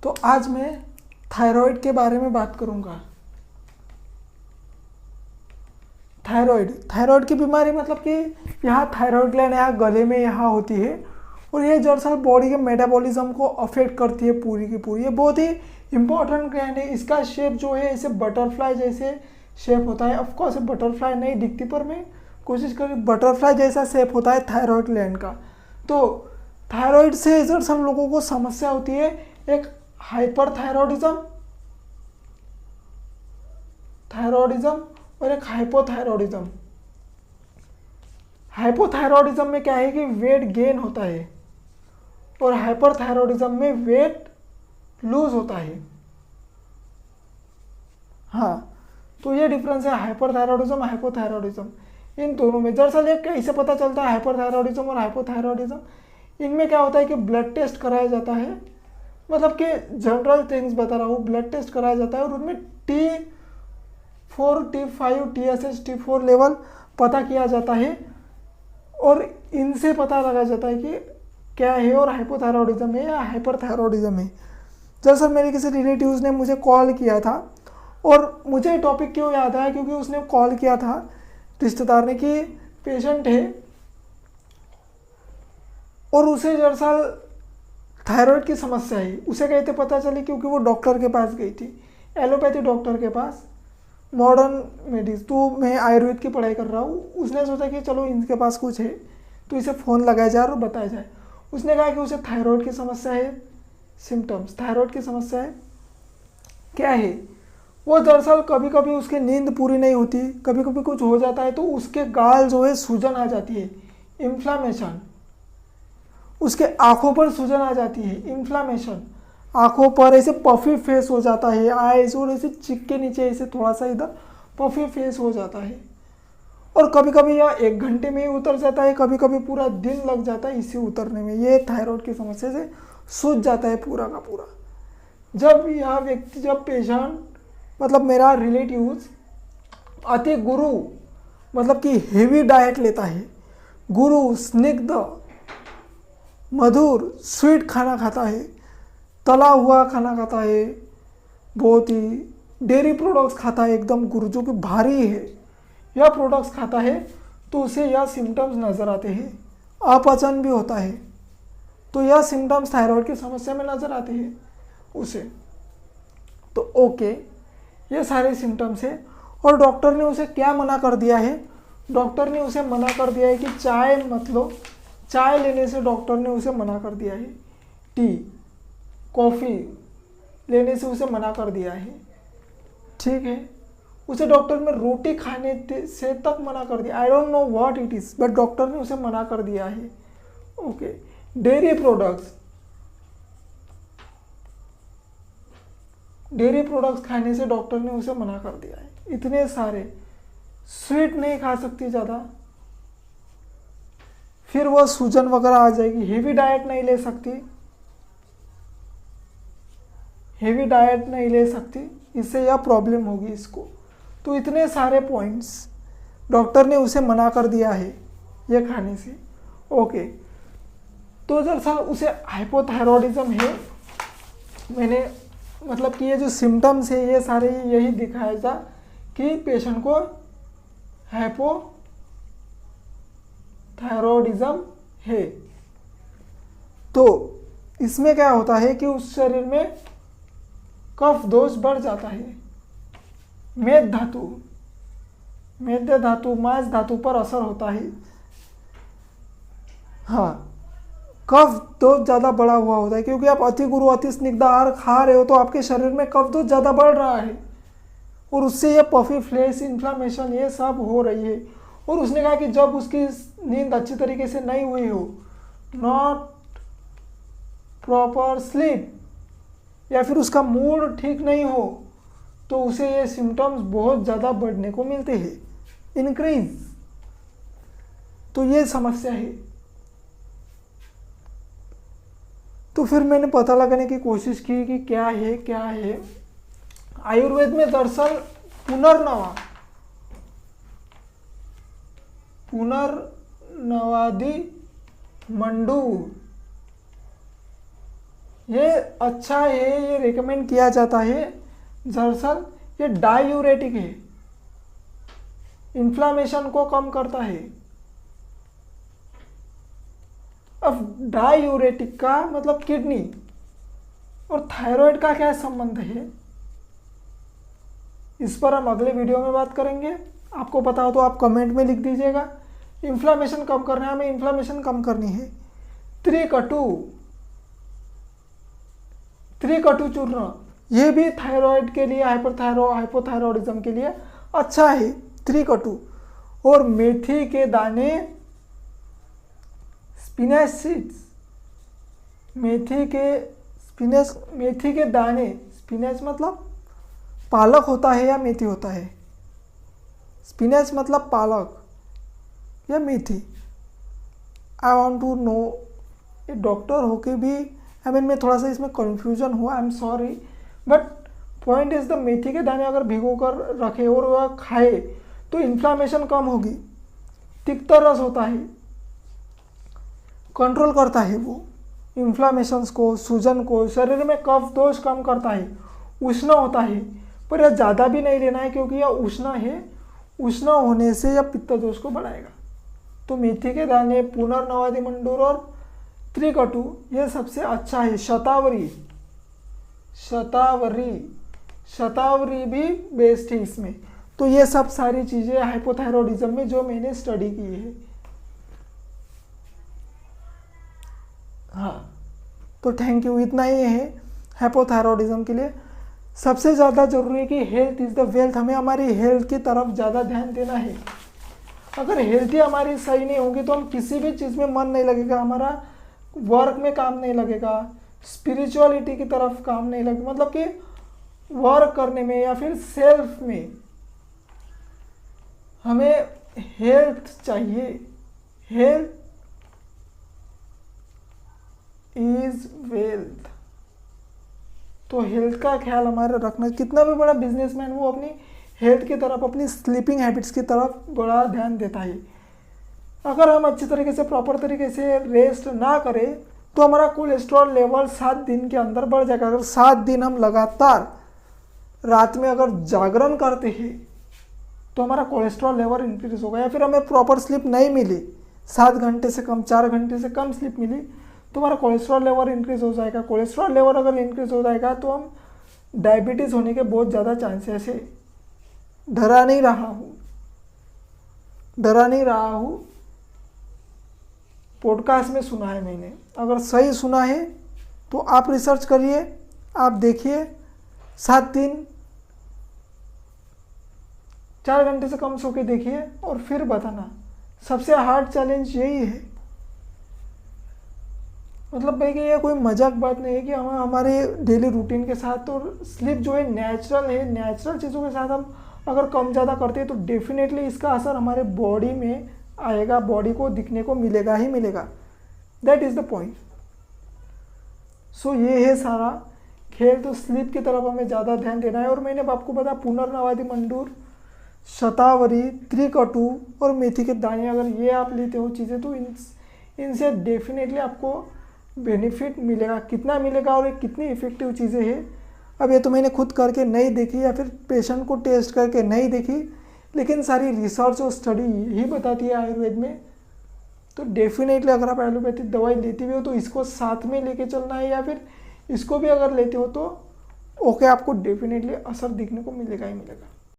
तो आज मैं थायराइड के बारे में बात करूंगा। थायराइड की बीमारी मतलब कि यहाँ थायराइड ग्लैंड यहाँ गले में यहाँ होती है और ये दरअसल बॉडी के मेटाबॉलिज्म को अफेक्ट करती है पूरी की पूरी। ये बहुत ही इंपॉर्टेंट ग्लैंड है। इसका शेप जो है ऐसे बटरफ्लाई जैसे शेप होता है। ऑफकोर्स बटरफ्लाई नहीं दिखती पर मैं कोशिश करूँ, बटरफ्लाई जैसा शेप होता है थायराइड ग्लैंड का। तो थायराइड से दरअसल लोगों को समस्या होती है, एक थायराइडिज्म और एक हाइपोथायरॉयडिज्म। हाइपोथायरॉयडिज्म में क्या है कि वेट गेन होता है और हाइपरथायरॉयडिज्म में वेट लूज होता है। हाँ, तो ये डिफरेंस है हाइपरथायरॉयडिज्म हाइपोथायरॉयडिज्म इन दोनों में। दरअसल ये कैसे पता चलता है हाइपरथायरॉयडिज्म और हाइपोथायरॉयडिज्म? इनमें क्या होता है कि ब्लड टेस्ट कराया जाता है, मतलब कि जनरल थिंग्स बता रहा हूँ, ब्लड टेस्ट कराया जाता है और उनमें T4, T5, TSH, T4 level पता किया जाता है और इनसे पता लगा जाता है कि क्या है और हाइपोथायरॉयडिज्म है या हाइपरथायरॉयडिज्म है। दरअसल मेरे किसी रिलेटिव्स ने मुझे कॉल किया था और मुझे टॉपिक क्यों याद आया, क्योंकि उसने कॉल किया था रिश्तेदार ने कि पेशेंट है और उसे दरअसल थायराइड की समस्या है। उसे कैसे पता चली? क्योंकि वो डॉक्टर के पास गई थी, एलोपैथी डॉक्टर के पास, मॉडर्न मेडिसिन। तो मैं आयुर्वेद की पढ़ाई कर रहा हूँ। उसने सोचा कि चलो इनके पास कुछ है तो इसे फ़ोन लगाया जाए और बताया जाए। उसने कहा कि उसे थायराइड की समस्या है। सिम्टम्स थायराइड की समस्या है क्या है? वो दरअसल कभी कभी उसकी नींद पूरी नहीं होती, कभी कभी कुछ हो जाता है तो उसके गाल जो है सूजन आ जाती है, इन्फ्लामेशन। उसके आंखों पर सूजन आ जाती है, इन्फ्लामेशन। आंखों पर ऐसे पफी फेस हो जाता है, आईज और ऐसे चिक के नीचे ऐसे थोड़ा सा इधर पफी फेस हो जाता है। और कभी कभी यह 1 घंटे में ही उतर जाता है, कभी कभी पूरा दिन लग जाता है इसे उतरने में। ये थायराइड की समस्या से सूज जाता है पूरा का पूरा। जब पेशेंट मतलब मेरा रिलेटिव्स अति गुरु मतलब कि हेवी डाइट लेता है, गुरु स्निग्ध मधुर स्वीट खाना खाता है, तला हुआ खाना खाता है, बहुत ही डेयरी प्रोडक्ट्स खाता है, एकदम गुरु जो कि भारी है, यह प्रोडक्ट्स खाता है तो उसे यह सिम्टम्स नज़र आते हैं। अपचन भी होता है तो यह सिम्टम्स थायराइड की समस्या में नज़र आते हैं उसे। तो ओके, ये सारे सिम्टम्स है। और डॉक्टर ने उसे क्या मना कर दिया है? डॉक्टर ने उसे मना कर दिया है कि चाय मत लो। चाय लेने से डॉक्टर ने उसे मना कर दिया है। टी कॉफ़ी लेने से उसे मना कर दिया है, ठीक है। उसे डॉक्टर ने रोटी खाने से तक मना कर दिया। I don't know what it is, but doctor ने उसे मना कर दिया है। ओके, डेयरी प्रोडक्ट्स खाने से डॉक्टर ने उसे मना कर दिया है। इतने सारे स्वीट नहीं खा सकती ज़्यादा, फिर वह सूजन वगैरह आ जाएगी। हेवी डाइट नहीं ले सकती, इससे यह प्रॉब्लम होगी इसको। तो इतने सारे पॉइंट्स डॉक्टर ने उसे मना कर दिया है ये खाने से। ओके, तो दरअसल उसे हाइपोथायरॉयडिज्म है। मैंने मतलब कि ये जो सिम्टम्स है ये सारे यही दिखाया था कि पेशेंट को हाइपोथायरॉयडिज्म है। तो इसमें क्या होता है कि उस शरीर में कफ दोष बढ़ जाता है। मेद धातु मांस धातु पर असर होता है। हाँ, कफ दोष ज़्यादा बढ़ा हुआ होता है क्योंकि आप अति गुरु अति स्निग्ध आहार खा रहे हो तो आपके शरीर में कफ दोष ज़्यादा बढ़ रहा है और उससे ये पफी फ्लेस इन्फ्लामेशन ये सब हो रही है। और उसने कहा कि जब उसकी नींद अच्छी तरीके से नहीं हुई हो, नॉट प्रॉपर स्लीप, या फिर उसका मूड ठीक नहीं हो, तो उसे ये सिम्टम्स बहुत ज़्यादा बढ़ने को मिलते हैं, इंक्रीज। तो ये समस्या है। तो फिर मैंने पता लगाने की कोशिश की कि क्या है। आयुर्वेद में दरअसल पुनर्नवादि मंडू ये अच्छा है, ये रिकमेंड किया जाता है। दरअसल ये डायूरेटिक है, इन्फ्लामेशन को कम करता है। अब डायूरेटिक का मतलब किडनी और थायराइड का क्या संबंध है, इस पर हम अगले वीडियो में बात करेंगे। आपको पता हो तो आप कमेंट में लिख दीजिएगा। इन्फ्लामेशन कम करना है, हमें इन्फ्लामेशन कम करनी है। त्रिकटु चूर्ण, ये भी थायराइड के लिए, हाइपोथायरॉयडिज्म के लिए अच्छा है, त्रिकटु। और मेथी के दाने, स्पिनच सीड्स, मेथी के दाने, स्पिनच मतलब पालक होता है या मेथी होता है, स्पिनच मतलब पालक या मेथी। आई वॉन्ट टू नो, ये डॉक्टर होके भी मैं थोड़ा सा इसमें कन्फ्यूजन हुआ, I am sorry, but point is the मेथी के दाने अगर भिगो कर रखे और वह खाए तो इन्फ्लामेशन कम होगी। तिक्ता रस होता है, कंट्रोल करता है वो इन्फ्लामेशंस को, सूजन को, शरीर में कफ दोष कम करता है, उष्ण होता है। पर यह ज़्यादा भी नहीं लेना है क्योंकि यह उष्ण है, उष्ण होने से यह पित्त दोष को बढ़ाएगा। तो मेथी के दाने, पुनर्नवादी मंडूर और त्रिकटु ये सबसे अच्छा है। शतावरी भी बेस्ट है इसमें। तो ये सब सारी चीज़ें हाइपोथायरॉयडिज्म में जो मैंने स्टडी की है। हाँ, तो थैंक यू, इतना ही है हाइपोथायरॉयडिज्म के लिए। सबसे ज़्यादा जरूरी है कि हेल्थ इज़ द वेल्थ, हमें हमारी हेल्थ की तरफ ज़्यादा ध्यान देना है। अगर हेल्थ ही हमारी सही नहीं होगी तो हम किसी भी चीज़ में मन नहीं लगेगा, हमारा वर्क में काम नहीं लगेगा, स्पिरिचुअलिटी की तरफ काम नहीं लगेगा, मतलब कि वर्क करने में या फिर सेल्फ में हमें हेल्थ चाहिए। Health is wealth. तो हेल्थ का ख्याल हमारे रखना, कितना भी बड़ा बिजनेसमैन वो अपनी हेल्थ की तरफ, अपनी स्लीपिंग हैबिट्स की तरफ बड़ा ध्यान देता है। अगर हम अच्छी तरीके से, प्रॉपर तरीके से रेस्ट ना करें तो हमारा कोलेस्ट्रॉल लेवल 7 दिन के अंदर बढ़ जाएगा। अगर 7 दिन हम लगातार रात में अगर जागरण करते हैं तो हमारा कोलेस्ट्रॉल लेवल इंक्रीज होगा। या फिर हमें प्रॉपर स्लीप नहीं मिली, 7 घंटे से कम, 4 घंटे से कम स्लीप मिली तो हमारा कोलेस्ट्रॉल लेवल इंक्रीज हो जाएगा। कोलेस्ट्रॉल लेवल अगर इंक्रीज हो जाएगा तो हम डायबिटीज़ होने के बहुत ज़्यादा चांसेस है। डरा नहीं रहा हूँ, पॉडकास्ट में सुना है मैंने। अगर सही सुना है तो आप रिसर्च करिए, आप देखिए, 7 दिन 4 घंटे से कम सो के देखिए और फिर बताना। सबसे हार्ड चैलेंज यही है। मतलब भाई कि ये कोई मजाक बात नहीं है कि हम हमारे डेली रूटीन के साथ, और स्लीप जो है नेचुरल है, नेचुरल चीज़ों के साथ हम अगर कम ज़्यादा करते हैं तो डेफिनेटली इसका असर हमारे बॉडी में आएगा, बॉडी को दिखने को मिलेगा ही मिलेगा। That is the point. So ये है सारा खेल। तो स्लीप की तरफ हमें ज़्यादा ध्यान देना है। और मैंने आपको बताया पुनर्नवादी मंडूर, शतावरी, त्रिकटु और मेथी के दाने, अगर ये आप लेते हो चीज़ें तो इनसे डेफिनेटली आपको बेनिफिट मिलेगा। कितना मिलेगा और ये कितनी इफ़ेक्टिव चीज़ें हैं, अब ये तो मैंने खुद करके नहीं देखी या फिर पेशेंट को टेस्ट करके नहीं देखी, लेकिन सारी रिसर्च और स्टडी यही बताती है आयुर्वेद में। तो डेफिनेटली अगर आप एलोपैथिक दवाई लेते भी हो तो इसको साथ में लेके चलना है, या फिर इसको भी अगर लेते हो तो ओके, आपको डेफिनेटली असर दिखने को मिलेगा ही मिलेगा।